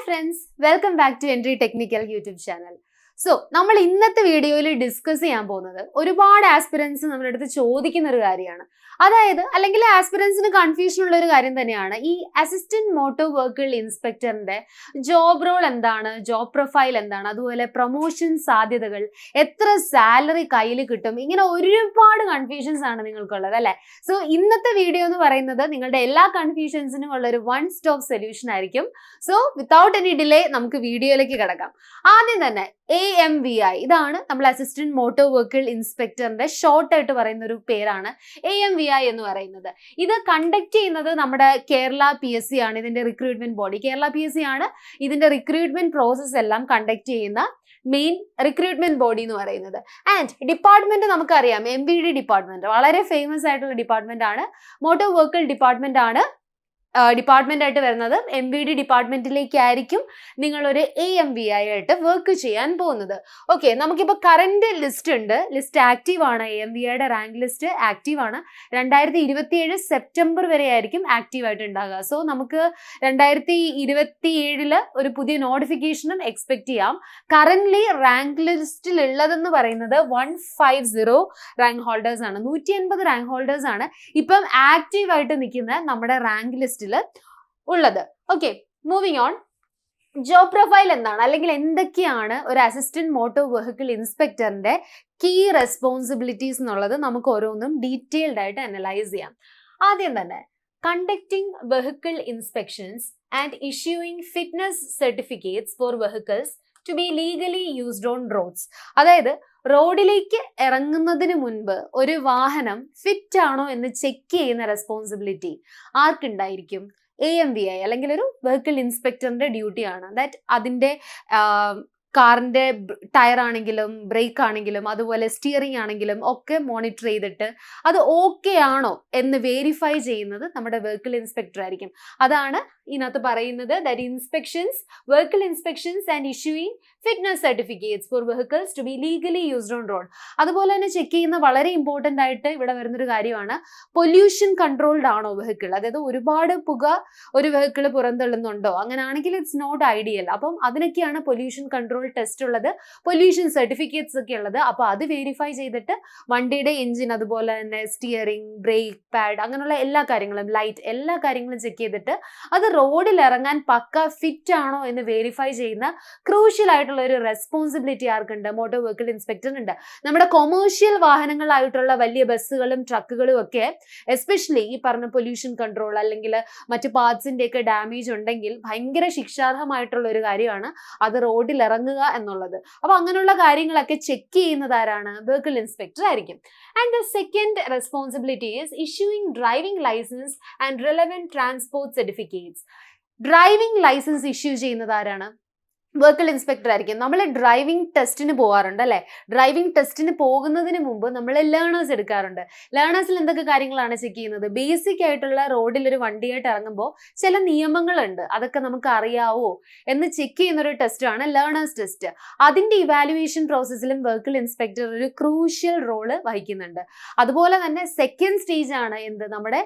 friends, welcome back to Entry Technical YouTube channel. So, നമ്മൾ ഇന്നത്തെ വീഡിയോയിൽ ഡിസ്കസ് ചെയ്യാൻ പോകുന്നത് ഒരുപാട് ആസ്പിറൻസ് നമ്മുടെ അടുത്ത് ചോദിക്കുന്ന ഒരു കാര്യമാണ്. അതായത് അല്ലെങ്കിൽ ആസ്പിറൻസിന് കൺഫ്യൂഷൻ ഉള്ള ഒരു കാര്യം തന്നെയാണ് ഈ അസിസ്റ്റന്റ് മോട്ടോർ വെഹിക്കിൾ ഇൻസ്പെക്ടറിന്റെ ജോബ് റോൾ എന്താണ്, ജോബ് പ്രൊഫൈൽ എന്താണ്, അതുപോലെ പ്രൊമോഷൻ സാധ്യതകൾ, എത്ര സാലറി കയ്യിൽ കിട്ടും, ഇങ്ങനെ ഒരുപാട് കൺഫ്യൂഷൻസ് ആണ് നിങ്ങൾക്കുള്ളത് അല്ലെ. സോ ഇന്നത്തെ വീഡിയോ എന്ന് പറയുന്നത് നിങ്ങളുടെ എല്ലാ കൺഫ്യൂഷൻസിനും ഉള്ള ഒരു വൺ സ്റ്റോപ്പ് സൊല്യൂഷൻ ആയിരിക്കും. സോ വിത്തൗട്ട് എനി ഡിലേ നമുക്ക് വീഡിയോയിലേക്ക് കിടക്കാം. ആദ്യം തന്നെ AMVI, ഇതാണ് നമ്മൾ അസിസ്റ്റന്റ് മോട്ടോർ വെഹിക്കിൾ ഇൻസ്പെക്ടറിന്റെ ഷോർട്ട് ആയിട്ട് പറയുന്ന ഒരു പേരാണ് AMVI എന്ന് പറയുന്നത്. ഇത് കണ്ടക്ട് ചെയ്യുന്നത് നമ്മുടെ കേരള PSC ആണ്, ഇതിന്റെ റിക്രൂട്ട്മെന്റ് ബോഡി. കേരള PSC ആണ് ഇതിന്റെ റിക്രൂട്ട്മെന്റ് പ്രോസസ് എല്ലാം കണ്ടക്ട് ചെയ്യുന്ന മെയിൻ റിക്രൂട്ട്മെന്റ് ബോഡി എന്ന് പറയുന്നത്. ആൻഡ് ഡിപ്പാർട്ട്മെന്റ് നമുക്കറിയാം, MVD ഡിപ്പാർട്ട്മെന്റ് വളരെ ഫേമസ് ആയിട്ടുള്ള ഡിപ്പാർട്ട്മെന്റ് ആണ്. മോട്ടോർ വെഹിക്കിൾ ഡിപ്പാർട്ട്മെന്റ് ആണ് ഡിപ്പാർട്ട്മെന്റ് ആയിട്ട് വരുന്നത്. MVD ഡിപ്പാർട്ട്മെന്റിലേക്കായിരിക്കും നിങ്ങളൊരു AMVI ആയിട്ട് വർക്ക് ചെയ്യാൻ പോകുന്നത്. ഓക്കെ, നമുക്കിപ്പോൾ കറന്റ് ലിസ്റ്റ് ഉണ്ട്, ലിസ്റ്റ് ആക്റ്റീവ് ആണ്. AMVIയുടെ റാങ്ക് ലിസ്റ്റ് ആക്റ്റീവ് ആണ്. 2027 സെപ്റ്റംബർ വരെ ആയിരിക്കും ആക്റ്റീവ് ആയിട്ട് ഉണ്ടാകുക. സോ നമുക്ക് 2027 ഒരു പുതിയ നോട്ടിഫിക്കേഷനും എക്സ്പെക്ട് ചെയ്യാം. കറന്റ്ലി റാങ്ക് ലിസ്റ്റിൽ ഉള്ളതെന്ന് പറയുന്നത് 150 റാങ്ക് ഹോൾഡേഴ്സ് ആണ്, 180 റാങ്ക് ഹോൾഡേഴ്സ് ആണ് ഇപ്പം ആക്റ്റീവ് ആയിട്ട് നിൽക്കുന്ന നമ്മുടെ റാങ്ക് ലിസ്റ്റിൽ ഉള്ളത്. Okay, moving on. Job profile എന്താണ്, അല്ലെങ്കിൽ എന്തൊക്കെയാണ് ഒരു അസിസ്റ്റന്റ് മോട്ടോർ വെഹിക്കിൾ ഇൻസ്പെക്ടറിന്റെ കീ റെസ്പോൺസിബിലിറ്റീസ് എന്നുള്ളത് നമുക്ക് ഓരോന്നും ഡീറ്റെയിൽഡ് ആയിട്ട് അനലൈസ് ചെയ്യാം. ആദ്യം തന്നെ conducting vehicle inspections and issuing fitness certificates for vehicles to be legally used on roads. അതായത് റോഡിലേക്ക് ഇറങ്ങുന്നതിന് മുൻപ് ഒരു വാഹനം ഫിറ്റ് ആണോ എന്ന് ചെക്ക് ചെയ്യുന്ന റെസ്പോൺസിബിലിറ്റി ആർക്കുണ്ടായിരിക്കും? AMVI അല്ലെങ്കിൽ ഒരു വെഹിക്കിൾ ഇൻസ്പെക്ടറിന്റെ ഡ്യൂട്ടിയാണ്. ദാറ്റ് അതിന്റെ കാറിന്റെ ടയർ ആണെങ്കിലും ബ്രേക്ക് ആണെങ്കിലും അതുപോലെ സ്റ്റിയറിംഗ് ആണെങ്കിലും ഒക്കെ മോണിറ്റർ ചെയ്തിട്ട് അത് ഓക്കെ ആണോ എന്ന് വെരിഫൈ ചെയ്യുന്നത് നമ്മുടെ വെഹിക്കിൾ ഇൻസ്പെക്ടർ ആയിരിക്കും. അതാണ് ഇതിനകത്ത് പറയുന്നത്, that inspections, vehicle inspections and issuing fitness certificates for vehicles to be legally used on road. അതുപോലെ തന്നെ ചെക്ക് ചെയ്യുന്ന വളരെ ഇമ്പോർട്ടൻ്റ് ആയിട്ട് ഇവിടെ വരുന്നൊരു കാര്യമാണ് പൊല്യൂഷൻ കൺട്രോൾഡ് ആണോ വെഹിക്കിൾ. അതായത് ഒരുപാട് പുക ഒരു വെഹിക്കിൾ പുറന്തള്ളുന്നുണ്ടോ, അങ്ങനെയാണെങ്കിൽ ഇറ്റ്സ് നോട്ട് ഐഡിയൽ. അപ്പം അതിനൊക്കെയാണ് പൊല്യൂഷൻ കൺട്രോൾ ടെസ്റ്റ് ഉള്ളത്, പൊല്യൂഷൻ സർട്ടിഫിക്കറ്റ്സ് ഒക്കെ ഉള്ളത്. അപ്പോൾ അത് വെരിഫൈ ചെയ്തിട്ട് വണ്ടിയുടെ എഞ്ചിൻ, അതുപോലെ തന്നെ സ്റ്റിയറിംഗ്, ബ്രേക്ക് പാഡ്, അങ്ങനെയുള്ള എല്ലാ കാര്യങ്ങളും, ലൈറ്റ്, എല്ലാ കാര്യങ്ങളും ചെക്ക് ചെയ്തിട്ട് അത് റോഡിൽ ഇറങ്ങാൻ പക്ക ഫിറ്റ് ആണോ എന്ന് വെരിഫൈ ചെയ്യുന്ന ക്രൂഷ്യൽ ആയിട്ടുള്ള ഒരു റെസ്പോൺസിബിലിറ്റി ആർക്കുണ്ട്? മോട്ടോർ വെഹിക്കിൾ ഇൻസ്പെക്ടറിനുണ്ട്. നമ്മുടെ കൊമേഴ്ഷ്യൽ വാഹനങ്ങളായിട്ടുള്ള വലിയ ബസ്സുകളും ട്രക്കുകളും ഒക്കെ എസ്പെഷ്യലി ഈ പറഞ്ഞ പൊല്യൂഷൻ കൺട്രോൾ അല്ലെങ്കിൽ മറ്റു പാർട്സിന്റെ ഒക്കെ ഡാമേജ് ഉണ്ടെങ്കിൽ ഭയങ്കര ശിക്ഷാർഹമായിട്ടുള്ള ഒരു കാര്യമാണ് അത് റോഡിൽ ഇറങ്ങുക എന്നുള്ളത്. അപ്പൊ അങ്ങനെയുള്ള കാര്യങ്ങളൊക്കെ ചെക്ക് ചെയ്യുന്നത് ആരാണ്? വെഹിക്കിൾ ഇൻസ്പെക്ടർ ആയിരിക്കും. And the second responsibility is issuing driving licence and relevant transport certificates. Driving licence issue ചെയ്യുന്നത് ആരാണ്? വെഹിക്കിൾ ഇൻസ്പെക്ടർ ആയിരിക്കും. നമ്മൾ ഡ്രൈവിംഗ് ടെസ്റ്റിന് പോകാറുണ്ട് അല്ലെ. ഡ്രൈവിംഗ് ടെസ്റ്റിന് പോകുന്നതിന് മുമ്പ് നമ്മൾ ലേണേഴ്സ് എടുക്കാറുണ്ട്. ലേണേഴ്സിൽ എന്തൊക്കെ കാര്യങ്ങളാണ് ചെക്ക് ചെയ്യുന്നത്? ബേസിക് ആയിട്ടുള്ള റോഡിൽ ഒരു വണ്ടിയായിട്ട് ഇറങ്ങുമ്പോൾ ചില നിയമങ്ങളുണ്ട്, അതൊക്കെ നമുക്ക് അറിയാവോ എന്ന് ചെക്ക് ചെയ്യുന്ന ഒരു ടെസ്റ്റാണ് ലേണേഴ്സ് ടെസ്റ്റ്. അതിന്റെ ഇവാലുവേഷൻ പ്രോസസ്സിലും വെഹിക്കിൾ ഇൻസ്പെക്ടർ ഒരു ക്രൂഷ്യൽ റോള് വഹിക്കുന്നുണ്ട്. അതുപോലെ തന്നെ സെക്കൻഡ് സ്റ്റേജ് ആണ് എന്ത്? നമ്മുടെ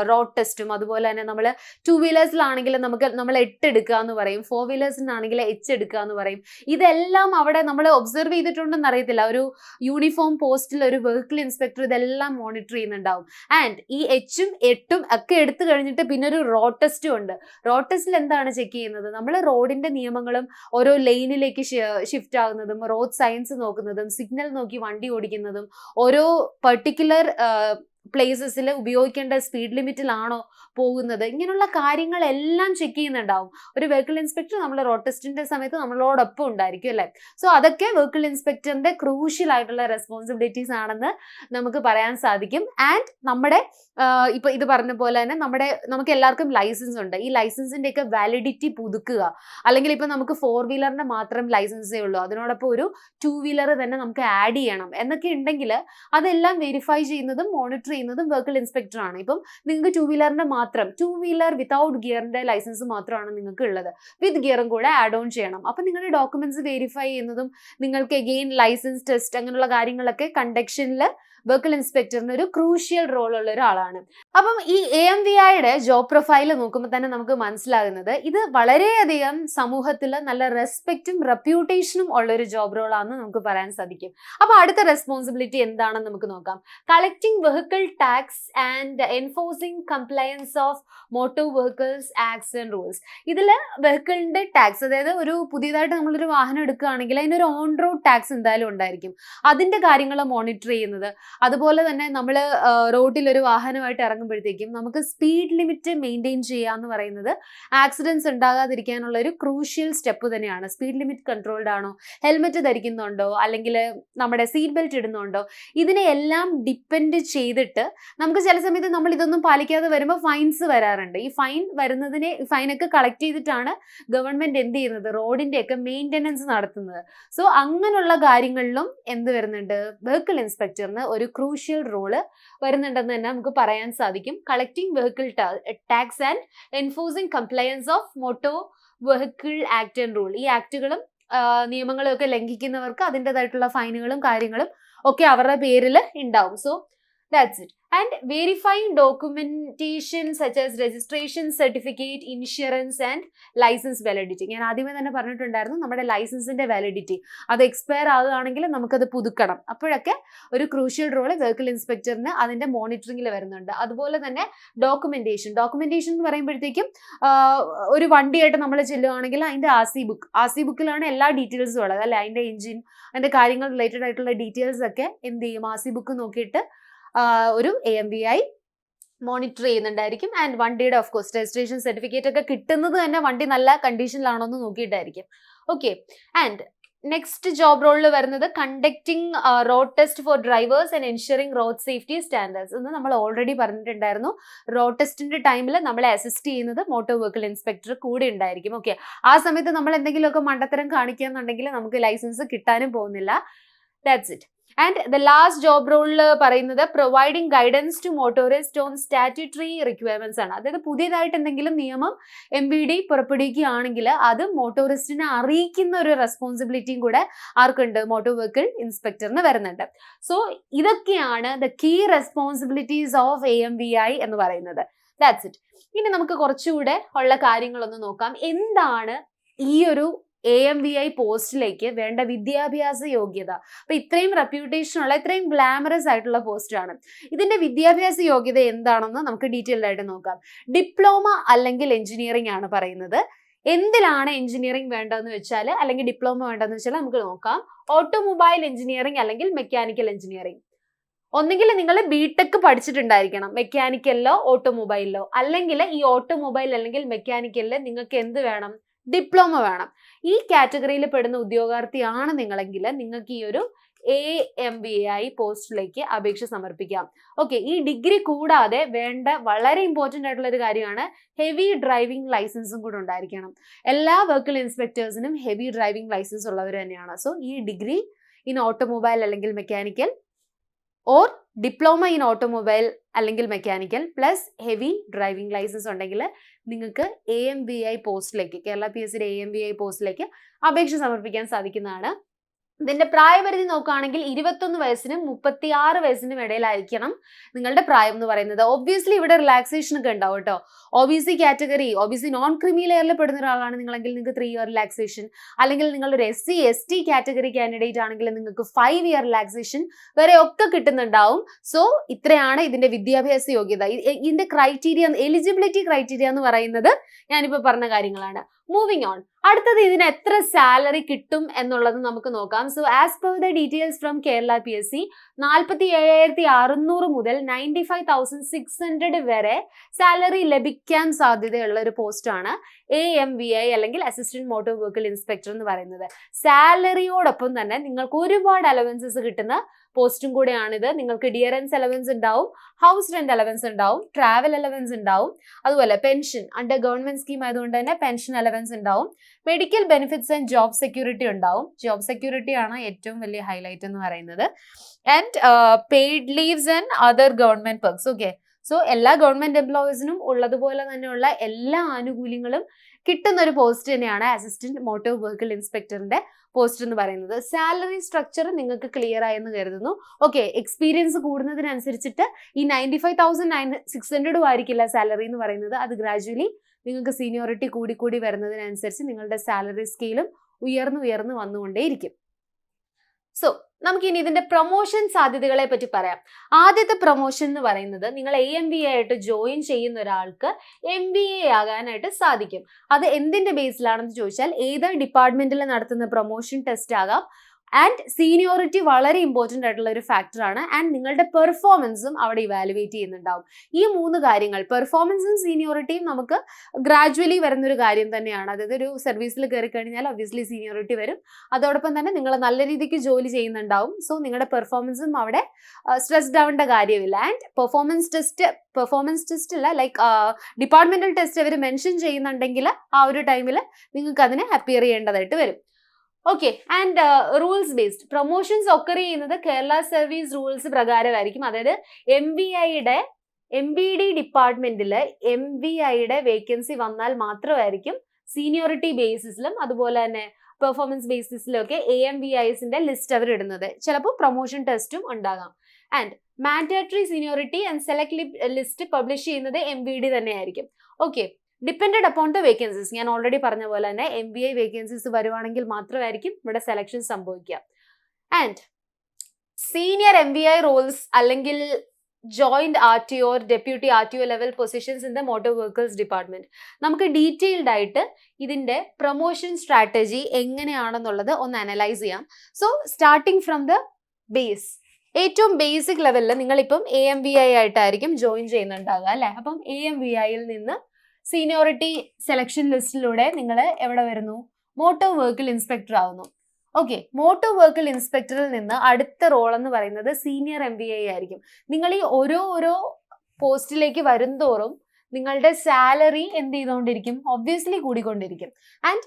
റോഡ് ടെസ്റ്റും. അതുപോലെ തന്നെ നമ്മൾ 2 വീലേഴ്സിലാണെങ്കിൽ നമ്മൾ 8 എടുക്കുക എന്ന് പറയും, 4 വീലേഴ്സിനാണെങ്കിൽ H എടുക്കുക എന്ന് പറയും. ഇതെല്ലാം അവിടെ നമ്മൾ ഒബ്സർവ് ചെയ്തിട്ടുണ്ടെന്ന് അറിയത്തില്ല. യൂണിഫോം പോസ്റ്റിൽ ഒരു വെഹിക്കിൾ ഇൻസ്പെക്ടർ ഇതെല്ലാം മോണിറ്റർ ചെയ്യുന്നുണ്ടാവും. ആൻഡ് ഈ H-ഉം 8-ഉം ഒക്കെ എടുത്തു കഴിഞ്ഞിട്ട് പിന്നെ ഒരു റോഡ് ടെസ്റ്റും ഉണ്ട്. റോഡ് ടെസ്റ്റിൽ എന്താണ് ചെക്ക് ചെയ്യുന്നത്? നമ്മൾ റോഡിന്റെ നിയമങ്ങളും ഓരോ ലൈനിലേക്ക് ഷിഫ്റ്റ് ആകുന്നതും, റോഡ് സയൻസ് നോക്കുന്നതും, സിഗ്നൽ നോക്കി വണ്ടി ഓടിക്കുന്നതും, ഓരോ പർട്ടിക്കുലർ പ്ലേസസിൽ ഉപയോഗിക്കേണ്ട സ്പീഡ് ലിമിറ്റിലാണോ പോകുന്നത്, ഇങ്ങനെയുള്ള കാര്യങ്ങളെല്ലാം ചെക്ക് ചെയ്യുന്നുണ്ടാവും ഒരു വെഹിക്കിൾ ഇൻസ്പെക്ടർ. നമ്മൾ റോഡ് ടെസ്റ്റിന്റെ സമയത്ത് നമ്മളോടൊപ്പം ഉണ്ടായിരിക്കും അല്ലെ. സോ അതൊക്കെ വെഹിക്കിൾ ഇൻസ്പെക്ടറിന്റെ ക്രൂഷ്യൽ ആയിട്ടുള്ള റെസ്പോൺസിബിലിറ്റീസ് ആണെന്ന് നമുക്ക് പറയാൻ സാധിക്കും. ആൻഡ് നമ്മുടെ ഇപ്പൊ ഇത് പറഞ്ഞ പോലെ തന്നെ നമുക്ക് എല്ലാവർക്കും ലൈസൻസ് ഉണ്ട്. ഈ ലൈസൻസിന്റെ ഒക്കെ വാലിഡിറ്റി പുതുക്കുക, അല്ലെങ്കിൽ ഇപ്പൊ നമുക്ക് 4 വീലറിന്റെ മാത്രം ലൈസൻസേ ഉള്ളൂ, അതിനോടൊപ്പം ഒരു 2 വീലർ തന്നെ നമുക്ക് ആഡ് ചെയ്യണം എന്നൊക്കെ ഉണ്ടെങ്കിൽ അതെല്ലാം വെരിഫൈ ചെയ്യുന്നതും മോണിറ്റർ ചെയ്യുന്നതും വെഹിക്കിൾ ഇൻസ്പെക്ടർ ആണ്. ഇപ്പം നിങ്ങൾക്ക് 2 വീലറിന്റെ മാത്രം, 2 വീലർ വിത്തൗട്ട് ഗിയറിന്റെ ലൈസൻസ് മാത്രമാണ് നിങ്ങൾക്ക് ഉള്ളത്, വിത്ത് ഗിയറും കൂടെ ആഡ് ഓൺ ചെയ്യണം. അപ്പൊ നിങ്ങളുടെ ഡോക്യുമെന്റ്സ് വെരിഫൈ ചെയ്യുന്നതും നിങ്ങൾക്ക് അഗെയിൻ ലൈസൻസ് ടെസ്റ്റ് അങ്ങനെയുള്ള കാര്യങ്ങളൊക്കെ കണ്ടക്ഷനിൽ വെഹിക്കിൾ ഇൻസ്പെക്ടറിന് ഒരു ക്രൂഷ്യൽ റോൾ ഉള്ള ഒരാളാണ്. അപ്പം ഈ AMVIയുടെ ജോബ് പ്രൊഫൈൽ നോക്കുമ്പോൾ തന്നെ നമുക്ക് മനസ്സിലാകുന്നത് ഇത് വളരെയധികം സമൂഹത്തിൽ നല്ല റെസ്പെക്റ്റും റെപ്യൂട്ടേഷനും ഉള്ള ഒരു ജോബ് റോൾ ആണെന്ന് നമുക്ക് പറയാൻ സാധിക്കും. അപ്പൊ അടുത്ത റെസ്പോൺസിബിലിറ്റി എന്താണെന്ന് നമുക്ക് നോക്കാം. Collecting vehicle tax and enforcing compliance of motor vehicles acts and rules. ഇതില് വെഹിക്കിളിന്റെ ടാക്സ്, അതായത് ഒരു പുതിയതായിട്ട് നമ്മളൊരു വാഹനം എടുക്കുകയാണെങ്കിൽ അതിനൊരു ഓൺ റോഡ് ടാക്സ് എന്തായാലും ഉണ്ടായിരിക്കും. അതിന്റെ കാര്യങ്ങൾ മോണിറ്റർ ചെയ്യുന്നത്, അതുപോലെ തന്നെ നമ്മൾ റോഡിൽ ഒരു വാഹനമായിട്ട് ഇറങ്ങുമ്പോഴത്തേക്കും നമുക്ക് സ്പീഡ് ലിമിറ്റ് മെയിൻറ്റെയിൻ ചെയ്യുക എന്ന് പറയുന്നത് ആക്സിഡൻസ് ഉണ്ടാകാതിരിക്കാനുള്ള ഒരു ക്രൂഷ്യൽ സ്റ്റെപ്പ് തന്നെയാണ്. സ്പീഡ് ലിമിറ്റ് കൺട്രോൾഡ് ആണോ, ഹെൽമെറ്റ് ധരിക്കുന്നുണ്ടോ, അല്ലെങ്കിൽ നമ്മുടെ സീറ്റ് ബെൽറ്റ് ഇടുന്നുണ്ടോ, ഇതിനെ എല്ലാം ഡിപ്പെൻഡ് ചെയ്തിട്ട് നമുക്ക് ചില സമയത്ത് നമ്മൾ ഇതൊന്നും പാലിക്കാതെ വരുമ്പോൾ ഫൈൻസ് വരാറുണ്ട്. ഈ ഫൈനൊക്കെ കളക്ട് ചെയ്തിട്ടാണ് ഗവൺമെന്റ് എന്ത് ചെയ്യുന്നത്, റോഡിന്റെയൊക്കെ മെയിൻ്റെനൻസ് നടത്തുന്നത്. സോ അങ്ങനെയുള്ള കാര്യങ്ങളിലും എന്ത് വരുന്നുണ്ട്, വെഹിക്കിൾ ഇൻസ്പെക്ടറിന് ഒരു ക്രൂഷ്യൽ റോള് വരുന്നുണ്ടെന്ന് തന്നെ നമുക്ക് പറയാൻ സാധിക്കും. Collecting vehicle tax and enforcing compliance of motor vehicle act and rule. ഈ ആക്ടുകളും നിയമങ്ങളും ഒക്കെ ലംഘിക്കുന്നവർക്ക് അതിൻ്റെതായിട്ടുള്ള ഫൈനുകളും കാര്യങ്ങളും ഒക്കെ അവരുടെ പേരിൽ ഉണ്ടാവും. So that's it. And verifying documentation such as registration certificate, insurance and license validity. ഞാൻ ആദ്യമേ തന്നെ പറഞ്ഞിട്ടുണ്ടായിരുന്നു, നമ്മുടെ ലൈസൻസിന്റെ വാലിഡിറ്റി അത് എക്സ്പയർ ആകുകയാണെങ്കിൽ നമുക്കത് പുതുക്കണം. അപ്പോഴൊക്കെ ഒരു ക്രൂഷ്യൽ റോള് വെഹിക്കിൾ ഇൻസ്പെക്ടറിന് അതിന്റെ മോണിറ്ററിംഗിൽ വരുന്നുണ്ട്. അതുപോലെ തന്നെ ഡോക്യുമെന്റേഷൻ എന്ന് പറയുമ്പോഴത്തേക്കും ഒരു വണ്ടിയായിട്ട് നമ്മൾ ചെല്ലുകയാണെങ്കിൽ അതിന്റെ RC ബുക്കിലാണ് എല്ലാ ഡീറ്റെയിൽസും ഉള്ളത് അല്ലെ. അതിന്റെ എഞ്ചിൻ, അതിന്റെ കാര്യങ്ങൾ റിലേറ്റഡ് ആയിട്ടുള്ള ഡീറ്റെയിൽസ് ഒക്കെ എന്ത് ചെയ്യും, RC ബുക്ക് നോക്കിയിട്ട് ഒരു AMVI മോണിറ്റർ ചെയ്യുന്നുണ്ടായിരിക്കും. ആൻഡ് വണ്ടിയുടെ ഓഫ് കോഴ്സ് രജിസ്ട്രേഷൻ സർട്ടിഫിക്കറ്റ് ഒക്കെ കിട്ടുന്നത് തന്നെ വണ്ടി നല്ല കണ്ടീഷനിലാണോ എന്ന് നോക്കിയിട്ടായിരിക്കും. ഓക്കെ. ആൻഡ് നെക്സ്റ്റ് ജോബ് റോളിൽ വരുന്നത് conducting road test for drivers and ensuring road safety standards എന്ന് നമ്മൾ ഓൾറെഡി പറഞ്ഞിട്ടുണ്ടായിരുന്നു. റോഡ് ടെസ്റ്റിന്റെ ടൈമിൽ നമ്മളെ അസിസ്റ്റ് ചെയ്യുന്നത് മോട്ടോർ വെഹിക്കിൾ ഇൻസ്പെക്ടർ കൂടെ ഉണ്ടായിരിക്കും. ഓക്കെ. ആ സമയത്ത് നമ്മൾ എന്തെങ്കിലുമൊക്കെ മണ്ടത്തരം കാണിക്കുകയെന്നുണ്ടെങ്കിൽ നമുക്ക് ലൈസൻസ് കിട്ടാനും പോകുന്നില്ല. That's it. And the last job റോളിൽ പറയുന്നത് providing guidance to motorist on statutory requirements ആണ്. അതായത് പുതിയതായിട്ട് എന്തെങ്കിലും നിയമം MVD പുറപ്പെടുവിക്കുകയാണെങ്കിൽ അത് മോട്ടോറിസ്റ്റിനെ അറിയിക്കുന്ന ഒരു റെസ്പോൺസിബിലിറ്റിയും കൂടെ ആർക്കുണ്ട്, മോട്ടോർ വെഹിക്കിൾ ഇൻസ്പെക്ടറിന് വരുന്നുണ്ട്. സോ ഇതൊക്കെയാണ് the key responsibilities of AMVI എന്ന് പറയുന്നത്. That's it. ഇനി നമുക്ക് കുറച്ചുകൂടെ ഉള്ള കാര്യങ്ങളൊന്ന് നോക്കാം. എന്താണ് ഈ ഒരു AMVI പോസ്റ്റിലേക്ക് വേണ്ട വിദ്യാഭ്യാസ യോഗ്യത? അപ്പൊ ഇത്രയും റെപ്യൂട്ടേഷൻ ഉള്ള, ഇത്രയും ഗ്ലാമറസ് ആയിട്ടുള്ള പോസ്റ്റാണ്. ഇതിന്റെ വിദ്യാഭ്യാസ യോഗ്യത എന്താണെന്ന് നമുക്ക് ഡീറ്റെയിൽഡ് ആയിട്ട് നോക്കാം. ഡിപ്ലോമ അല്ലെങ്കിൽ എഞ്ചിനീയറിംഗ് ആണ് പറയുന്നത്. എന്തിലാണ് എഞ്ചിനീയറിംഗ് വേണ്ടതെന്ന് വെച്ചാൽ, അല്ലെങ്കിൽ ഡിപ്ലോമ വേണ്ടതെന്ന് വെച്ചാൽ നമുക്ക് നോക്കാം. ഓട്ടോമൊബൈൽ എഞ്ചിനീയറിംഗ് അല്ലെങ്കിൽ മെക്കാനിക്കൽ എഞ്ചിനീയറിംഗ്. ഒന്നുകിൽ നിങ്ങൾ BTech പഠിച്ചിട്ടുണ്ടായിരിക്കണം, മെക്കാനിക്കലിലോ ഓട്ടോമൊബൈലിലോ. അല്ലെങ്കിൽ ഈ ഓട്ടോമൊബൈൽ അല്ലെങ്കിൽ മെക്കാനിക്കലിൽ നിങ്ങൾക്ക് എന്ത് വേണം, ഡിപ്ലോമ വേണം. ഈ കാറ്റഗറിയിൽ പെടുന്ന ഉദ്യോഗാർത്ഥിയാണ് നിങ്ങളെങ്കിൽ നിങ്ങൾക്ക് ഈ ഒരു AMVI പോസ്റ്റിലേക്ക് അപേക്ഷ സമർപ്പിക്കാം. ഓക്കെ. ഈ ഡിഗ്രി കൂടാതെ വേണ്ട വളരെ ഇമ്പോർട്ടൻ്റ് ആയിട്ടുള്ള ഒരു കാര്യമാണ് ഹെവി ഡ്രൈവിംഗ് ലൈസൻസും കൂടെ ഉണ്ടായിരിക്കണം. എല്ലാ വെഹിക്കിൾ ഇൻസ്പെക്ടേഴ്സിനും ഹെവി ഡ്രൈവിംഗ് ലൈസൻസ് ഉള്ളവർ തന്നെയാണ്. സോ ഈ ഡിഗ്രി ഇൻ ഓട്ടോമൊബൈൽ അല്ലെങ്കിൽ mechanical or diploma in automobile അല്ലെങ്കിൽ mechanical plus heavy driving licence ഉണ്ടെങ്കിൽ നിങ്ങൾക്ക് AMVI പോസ്റ്റിലേക്ക്, കേരള PSCയുടെ AMVI പോസ്റ്റിലേക്ക് അപേക്ഷ സമർപ്പിക്കാൻ സാധിക്കുന്നതാണ്. ഇതിന്റെ പ്രായപരിധി നോക്കുകയാണെങ്കിൽ 21 വയസ്സിനും 36 വയസ്സിനും ഇടയിലായിരിക്കണം നിങ്ങളുടെ പ്രായം എന്ന് പറയുന്നത്. ഒബ്വിയസ്ലി ഇവിടെ റിലാക്സേഷൻ ഒക്കെ ഉണ്ടാവും കേട്ടോ. OBC category, OBC non creamy ലെയറിൽ പെടുന്ന ഒരാളാണ് നിങ്ങളെങ്കിൽ നിങ്ങൾക്ക് 3 ഇയർ റിലാക്സേഷൻ, അല്ലെങ്കിൽ നിങ്ങളൊരു SC ST കാറ്റഗറി കാൻഡിഡേറ്റ് ആണെങ്കിൽ നിങ്ങൾക്ക് 5 ഇയർ റിലാക്സേഷൻ വരെ ഒക്കെ കിട്ടുന്നുണ്ടാവും. സോ ഇത്രയാണ് ഇതിന്റെ വിദ്യാഭ്യാസ യോഗ്യത. ഇതിന്റെ ക്രൈറ്റീരിയ, എലിജിബിലിറ്റി ക്രൈറ്റീരിയ എന്ന് പറയുന്നത് ഞാനിപ്പോൾ പറഞ്ഞ കാര്യങ്ങളാണ്. Moving on. അടുത്തത് ഇതിന് എത്ര സാലറി കിട്ടും എന്നുള്ളത് നമുക്ക് നോക്കാം. So as per the details from Kerala PSC 47,600 മുതൽ 95,600 വരെ സാലറി ലഭിക്കാൻ സാധ്യതയുള്ള ഒരു പോസ്റ്റാണ് AMVI അല്ലെങ്കിൽ അസിസ്റ്റന്റ് മോട്ടോർ വെഹിക്കിൾ ഇൻസ്പെക്ടർ എന്ന് പറയുന്നത്. സാലറിയോടൊപ്പം തന്നെ നിങ്ങൾക്ക് ഒരുപാട് അലവൻസസ് കിട്ടുന്ന പോസ്റ്റും കൂടെയാണിത്. നിങ്ങൾക്ക് ഡിയറൻസ് അലവൻസ് ഉണ്ടാവും, ഹൗസ് റെന്റ് അലവൻസ് ഉണ്ടാവും, ട്രാവൽ അലവൻസ് ഉണ്ടാവും, അതുപോലെ പെൻഷൻ അണ്ടർ ഗവൺമെന്റ് സ്കീം ആയതുകൊണ്ട് തന്നെ പെൻഷൻ അലവൻസ് ഉണ്ടാവും, medical benefits and job security ഉണ്ടാവും. ജോബ് സെക്യൂരിറ്റി ആണ് ഏറ്റവും വലിയ ഹൈലൈറ്റ് എന്ന് പറയുന്നത്. And paid leaves and other government perks. Okay. So എല്ലാ ഗവൺമെന്റ് എംപ്ലോയീസിനും ഉള്ളതുപോലെ തന്നെയുള്ള എല്ലാ ആനുകൂല്യങ്ങളും കിട്ടുന്ന ഒരു പോസ്റ്റ് തന്നെയാണ് അസിസ്റ്റന്റ് മോട്ടോർ വെഹിക്കിൾ ഇൻസ്പെക്ടറിന്റെ പോസ്റ്റ് എന്ന് പറയുന്നത്. സാലറി സ്ട്രക്ചർ നിങ്ങൾക്ക് ക്ലിയർ ആയെന്ന് കരുതുന്നു. ഓക്കെ, എക്സ്പീരിയൻസ് കൂടുന്നതിനനുസരിച്ചിട്ട് ഈ 95,600 ആയിരിക്കില്ല സാലറി എന്ന് പറയുന്നത്. അത് ഗ്രാജുവലി നിങ്ങൾക്ക് സീനിയോറിറ്റി കൂടി വരുന്നതിനനുസരിച്ച് നിങ്ങളുടെ സാലറി സ്കെയിലും ഉയർന്നു വന്നുകൊണ്ടേയിരിക്കും. സോ നമുക്കിനി ഇതിന്റെ പ്രൊമോഷൻ സാധ്യതകളെ പറ്റി പറയാം. ആദ്യത്തെ പ്രൊമോഷൻ എന്ന് പറയുന്നത് നിങ്ങൾ AMVA ആയിട്ട് ജോയിൻ ചെയ്യുന്ന ഒരാൾക്ക് MBA ആകാനായിട്ട് സാധിക്കും. അത് എന്തിന്റെ ബേസിലാണെന്ന് ചോദിച്ചാൽ ഏത് ഡിപ്പാർട്ട്മെന്റിൽ നടത്തുന്ന പ്രൊമോഷൻ ടെസ്റ്റ് ആകാം. ആൻഡ് സീനിയോറിറ്റി വളരെ ഇമ്പോർട്ടൻ്റ് ആയിട്ടുള്ള ഒരു ഫാക്ടറാണ്. ആൻഡ് നിങ്ങളുടെ പെർഫോമൻസും അവിടെ ഇവാലുവേറ്റ് ചെയ്യുന്നുണ്ടാവും. ഈ 3 കാര്യങ്ങൾ, പെർഫോമൻസും സീനിയോറിറ്റിയും നമുക്ക് ഗ്രാജുവലി വരുന്നൊരു കാര്യം തന്നെയാണ്. അതായത് ഒരു സർവീസിൽ കയറി കഴിഞ്ഞാൽ ഒബ്വിയസ്ലി സീനിയോറിറ്റി വരും. അതോടൊപ്പം തന്നെ നിങ്ങൾ നല്ല രീതിക്ക് ജോലി ചെയ്യുന്നുണ്ടാവും. സോ നിങ്ങളുടെ പെർഫോമൻസും അവിടെ സ്ട്രെസ്ഡ് ആവേണ്ട കാര്യമില്ല. ആൻഡ് പെർഫോമൻസ് ടെസ്റ്റ് അല്ല, ലൈക്ക് ഡിപ്പാർട്ട്മെന്റൽ ടെസ്റ്റ് അവർ മെൻഷൻ ചെയ്യുന്നുണ്ടെങ്കിൽ ആ ഒരു ടൈമിൽ നിങ്ങൾക്ക് അതിനെ അപ്പിയർ ചെയ്യേണ്ടതായിട്ട് വരും. Okay, and rules based promotions occur ചെയ്യുന്നത് കേരള സർവീസ് റൂൾസ് പ്രകാരമായിരിക്കും. അതായത് MBD ഡിപ്പാർട്ട്മെന്റിൽ MVIയുടെ വേക്കൻസി വന്നാൽ മാത്രമായിരിക്കും സീനിയോറിറ്റി ബേസിസിലും അതുപോലെ തന്നെ പെർഫോമൻസ് ബേസിസിലും ഒക്കെ AMVIസിന്റെ ലിസ്റ്റ് അവർ ഇടുന്നത്. ചിലപ്പോൾ പ്രൊമോഷൻ ടെസ്റ്റും ഉണ്ടാകാം. And mandatory seniority and select list publish ചെയ്യുന്നത് MBD തന്നെയായിരിക്കും. Okay, depended upon the vacancies. ഞാൻ ഓൾറെഡി പറഞ്ഞ പോലെ തന്നെ MBA വേക്കൻസീസ് വരുവാണെങ്കിൽ മാത്രമായിരിക്കും ഇവിടെ സെലക്ഷൻ സംഭവിക്കുക. ആൻഡ് സീനിയർ MVI റോൾസ് അല്ലെങ്കിൽ joint RTO deputy RTO level positions in the motor vehicles department. നമുക്ക് ഡീറ്റെയിൽഡ് ആയിട്ട് ഇതിന്റെ പ്രൊമോഷൻ സ്ട്രാറ്റജി എങ്ങനെയാണെന്നുള്ളത് ഒന്ന് അനലൈസ് ചെയ്യാം. So starting from the base, ഏറ്റവും ബേസിക് ലെവലിൽ നിങ്ങളിപ്പം AMVI ആയിട്ടായിരിക്കും ജോയിൻ ചെയ്യുന്നുണ്ടാകുക അല്ലെ. അപ്പം AMVIയിൽ നിന്ന് സീനിയോറിറ്റി സെലക്ഷൻ ലിസ്റ്റിലൂടെ നിങ്ങൾ എവിടെ വരുന്നു? മോട്ടോർ വെഹിക്കിൾ ഇൻസ്പെക്ടർ ആവുന്നു. ഓക്കെ, മോട്ടോർ വെഹിക്കിൾ ഇൻസ്പെക്ടറിൽ നിന്ന് അടുത്ത റോൾ എന്ന് പറയുന്നത് സീനിയർ MVI ആയിരിക്കും. നിങ്ങൾ ഈ ഓരോ പോസ്റ്റിലേക്ക് വരുംതോറും നിങ്ങളുടെ സാലറി എന്ത് ചെയ്തുകൊണ്ടിരിക്കും? ഒബ്വിയസ്ലി കൂടിക്കൊണ്ടിരിക്കും. ആൻഡ്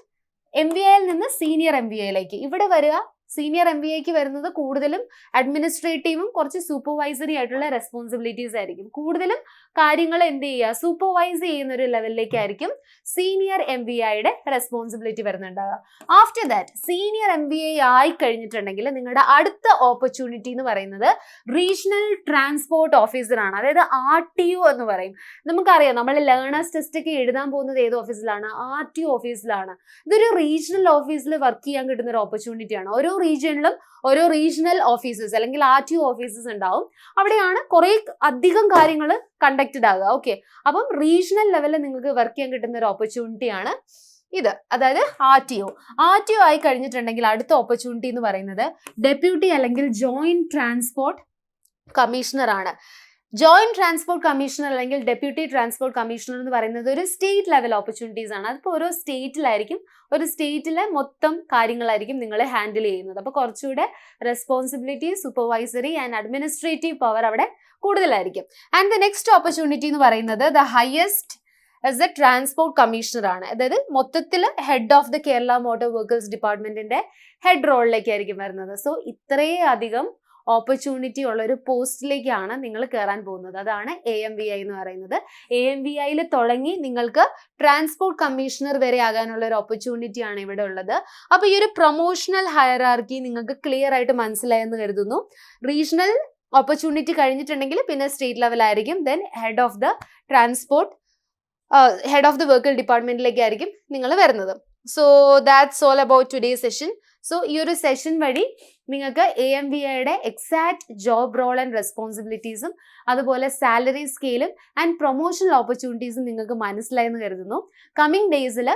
MVIയിൽ നിന്ന് സീനിയർ MVIയിലേക്ക് ഇവിടെ വരിക. സീനിയർ MVIക്ക് വരുന്നത് കൂടുതലും അഡ്മിനിസ്ട്രേറ്റീവും കുറച്ച് സൂപ്പർവൈസറി ആയിട്ടുള്ള റെസ്പോൺസിബിലിറ്റീസ് ആയിരിക്കും. കൂടുതലും കാര്യങ്ങൾ എന്ത് ചെയ്യുക? സൂപ്പർവൈസ് ചെയ്യുന്ന ഒരു ലെവലിലേക്കായിരിക്കും സീനിയർ MVIയുടെ റെസ്പോൺസിബിലിറ്റി വരുന്നുണ്ടാവുക. ആഫ്റ്റർ ദാറ്റ് സീനിയർ MVI ആയി കഴിഞ്ഞിട്ടുണ്ടെങ്കിൽ നിങ്ങളുടെ അടുത്ത ഓപ്പർച്യൂണിറ്റി എന്ന് പറയുന്നത് റീജിയണൽ ട്രാൻസ്പോർട്ട് ഓഫീസറാണ്. അതായത് RTO എന്ന് പറയും. നമുക്കറിയാം, നമ്മൾ ലേണേഴ്സ് ടെസ്റ്റ് ഒക്കെ എഴുതാൻ പോകുന്നത് ഏത് ഓഫീസിലാണ്? RTO ഓഫീസിലാണ്. ഇതൊരു റീജിയണൽ ഓഫീസിൽ വർക്ക് ചെയ്യാൻ കിട്ടുന്ന ഒരു ഓപ്പർച്യൂണിറ്റിയാണ്. ഓരോ റീജിയണിലും ഓരോ റീജിയണൽ ഓഫീസേഴ്സ് അല്ലെങ്കിൽ RTO ഓഫീസേഴ്സ് ഉണ്ടാവും. അവിടെയാണ് കുറെ അധികം കാര്യങ്ങൾ കണ്ടക്റ്റഡ് ആകുക. ഓക്കെ, അപ്പം റീജിയണൽ ലെവലിൽ നിങ്ങൾക്ക് വർക്ക് ചെയ്യാൻ കിട്ടുന്ന ഒരു ഓപ്പർച്യൂണിറ്റിയാണ് ഇത്. അതായത് RTO ആയി കഴിഞ്ഞിട്ടുണ്ടെങ്കിൽ അടുത്ത ഓപ്പർച്യൂണിറ്റി എന്ന് പറയുന്നത് ഡെപ്യൂട്ടി അല്ലെങ്കിൽ ജോയിന്റ് ട്രാൻസ്പോർട്ട് കമ്മീഷണർ ആണ്. ജോയിന്റ് ട്രാൻസ്പോർട്ട് കമ്മീഷണർ അല്ലെങ്കിൽ ഡെപ്യൂട്ടി ട്രാൻസ്പോർട്ട് കമ്മീഷണർ എന്ന് പറയുന്നത് ഒരു സ്റ്റേറ്റ് ലെവൽ ഓപ്പർച്യൂണിറ്റീസ് ആണ്. അതിപ്പോൾ ഓരോ സ്റ്റേറ്റിലായിരിക്കും, ഒരു സ്റ്റേറ്റിലെ മൊത്തം കാര്യങ്ങളായിരിക്കും നിങ്ങൾ ഹാൻഡിൽ ചെയ്യുന്നത്. അപ്പോൾ കുറച്ചുകൂടെ responsibility, supervisory and administrative power അവിടെ കൂടുതലായിരിക്കും. ആൻഡ് ദ നെക്സ്റ്റ് ഓപ്പർച്യൂണിറ്റി എന്ന് പറയുന്നത് the highest as a transport commissioner ആണ്. അതായത് മൊത്തത്തിൽ head of the Kerala motor vehicles ഡിപ്പാർട്ട്മെന്റിന്റെ ഹെഡ് റോളിലേക്കായിരിക്കും വരുന്നത്. സോ ഇത്രയധികം ഓപ്പർച്യൂണിറ്റി ഉള്ള ഒരു പോസ്റ്റിലേക്കാണ് നിങ്ങൾ കയറാൻ പോകുന്നത്. അതാണ് AMVI എന്ന് പറയുന്നത്. AMVIയിൽ തുടങ്ങി നിങ്ങൾക്ക് ട്രാൻസ്പോർട്ട് കമ്മീഷണർ വരെ ആകാനുള്ള ഒരു ഓപ്പർച്യൂണിറ്റി ആണ് ഇവിടെ ഉള്ളത്. അപ്പോൾ ഈ ഒരു പ്രൊമോഷണൽ ഹയറാർക്കി നിങ്ങൾക്ക് ക്ലിയർ ആയിട്ട് മനസ്സിലായെന്ന് കരുതുന്നു. റീജിയണൽ ഓപ്പർച്യൂണിറ്റി കഴിഞ്ഞിട്ടുണ്ടെങ്കിൽ പിന്നെ സ്റ്റേറ്റ് ലെവലായിരിക്കും. Then head of the vehicle ഡിപ്പാർട്ട്മെന്റിലേക്കായിരിക്കും നിങ്ങൾ വരുന്നത്. So that's all about today session. So ഈ ഒരു സെഷൻ വഴി നിങ്ങൾക്ക് AMVIയുടെ എക്സാക്ട് ജോബ് റോൾ ആൻഡ് റെസ്പോൺസിബിലിറ്റീസും അതുപോലെ സാലറി സ്കെയിലും ആൻഡ് പ്രൊമോഷണൽ ഓപ്പർച്യൂണിറ്റീസും നിങ്ങൾക്ക് മനസ്സിലായെന്ന് കരുതുന്നു. കമ്മിങ് ഡേയ്സിൽ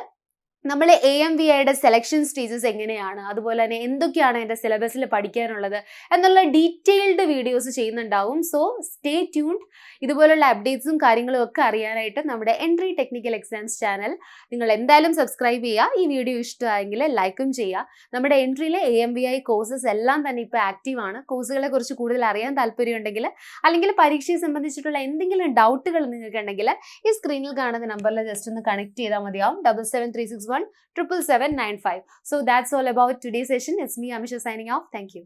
നമ്മൾ AMVIയുടെ സെലക്ഷൻ സ്റ്റേജസ് എങ്ങനെയാണ്, അതുപോലെ തന്നെ എന്തൊക്കെയാണ് എൻ്റെ സിലബസിൽ പഠിക്കാനുള്ളത് എന്നുള്ള ഡീറ്റെയിൽഡ് വീഡിയോസ് ചെയ്യുന്നുണ്ടാവും. So stay tuned. ഇതുപോലുള്ള അപ്ഡേറ്റ്സും കാര്യങ്ങളും ഒക്കെ അറിയാനായിട്ട് നമ്മുടെ എൻട്രി ടെക്നിക്കൽ എക്സാംസ് ചാനൽ നിങ്ങൾ എന്തായാലും സബ്സ്ക്രൈബ് ചെയ്യുക. ഈ വീഡിയോ ഇഷ്ടമായെങ്കിൽ ലൈക്കും ചെയ്യുക. നമ്മുടെ എൻട്രിയിലെ AMVI കോഴ്സസ് എല്ലാം തന്നെ ഇപ്പോൾ ആക്റ്റീവ് ആണ്. കോഴ്സുകളെ കുറിച്ച് കൂടുതൽ അറിയാൻ താല്പര്യമുണ്ടെങ്കിൽ അല്ലെങ്കിൽ പരീക്ഷയെ സംബന്ധിച്ചിട്ടുള്ള എന്തെങ്കിലും ഡൗട്ടുകൾ നിങ്ങൾക്ക് ഉണ്ടെങ്കിൽ ഈ സ്ക്രീനിൽ കാണുന്ന നമ്പറിൽ ജസ്റ്റ് ഒന്ന് കണക്ട് ചെയ്താൽ മതിയാവും. 7736177795. So that's all about today's session. It's me, Amisha, signing off. Thank you.